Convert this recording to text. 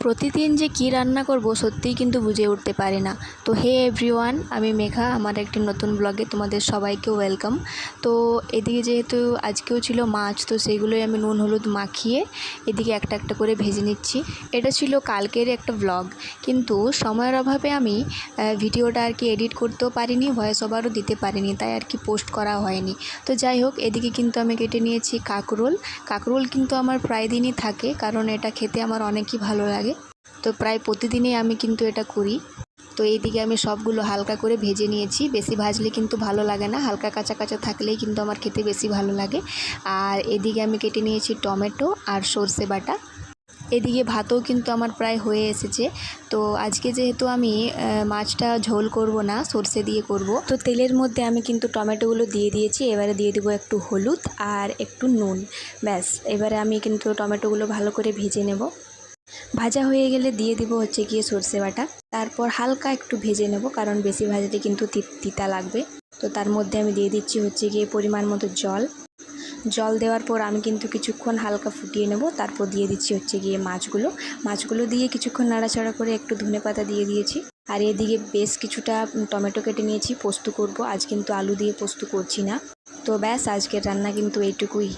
প্রতিদিন যে কী রান্না করব সত্যিই কিন্তু বুঝে উঠতে পারি না। তো হে এভরিওয়ান, আমি মেঘা, আমার একটি নতুন ব্লগে তোমাদের সবাইকে ওয়েলকাম। তো এদিকে যেহেতু আজকেও ছিল মাছ, তো সেগুলোই আমি নুন হলুদ মাখিয়ে এদিকে একটা একটা করে ভেজে নিচ্ছি। এটা ছিল কালকের একটা ব্লগ, কিন্তু সময়ের অভাবে আমি ভিডিওটা আর কি এডিট করতেও পারিনি, ভয়েস ওভারও দিতে পারিনি, তাই আর কি পোস্ট করা হয়নি। তো যাই হোক, এদিকে কিন্তু আমি কেটে নিয়েছি কাঁকরোল। কাঁকরোল কিন্তু আমার প্রায় দিনই থাকে, কারণ এটা খেতে আমার অনেকই ভালো লাগে। তো প্রায় প্রতিদিনই আমি কিন্তু এটা করি। তো এইদিকে আমি সবগুলো হালকা করে ভেজে নিয়েছি, বেশি ভাজলে কিন্তু ভালো লাগে না, হালকা কাঁচা কাঁচা থাকলেই কিন্তু আমার খেতে বেশি ভালো লাগে। আর এদিকে আমি কেটে নিয়েছি টমেটো আর সর্ষে বাটা। এদিকে ভাতও কিন্তু আমার প্রায় হয়ে এসেছে। তো আজকে যেহেতু আমি মাছটা ঝোল করব না, সর্ষে দিয়ে করব, তো তেলের মধ্যে আমি কিন্তু টমেটোগুলো দিয়ে দিয়েছি। এবারে দিয়ে দেবো একটু হলুদ আর একটু নুন, ব্যাস। এবারে আমি কিন্তু টমেটোগুলো ভালো করে ভেজে নেব। ভাজা হয়ে গেলে দিয়ে দিব হচ্ছে গিয়ে সর্ষে বাটা। তারপর হালকা একটু ভেজে নেব, কারণ বেশি ভাজলে কিন্তু তিতা লাগবে। তো তার মধ্যে আমি দিয়ে দিচ্ছি হচ্ছে গিয়ে পরিমাণ মতো জল দেওয়ার পর আমি কিন্তু কিছুক্ষণ হালকা ফুটিয়ে নেব। তারপর দিয়ে দিচ্ছি হচ্ছে গিয়ে মাছগুলো দিয়ে কিছুক্ষণ নাড়াচাড়া করে একটু ধনেপাতা দিয়ে দিয়েছি। আর এদিকে বেশ কিছুটা টমেটো কেটে নিয়েছি, পোস্ত করব। আজ কিন্তু আলু দিয়ে পোস্ত করছি না। তো ব্যাস, আজকের রান্না কিন্তু এইটুকুই।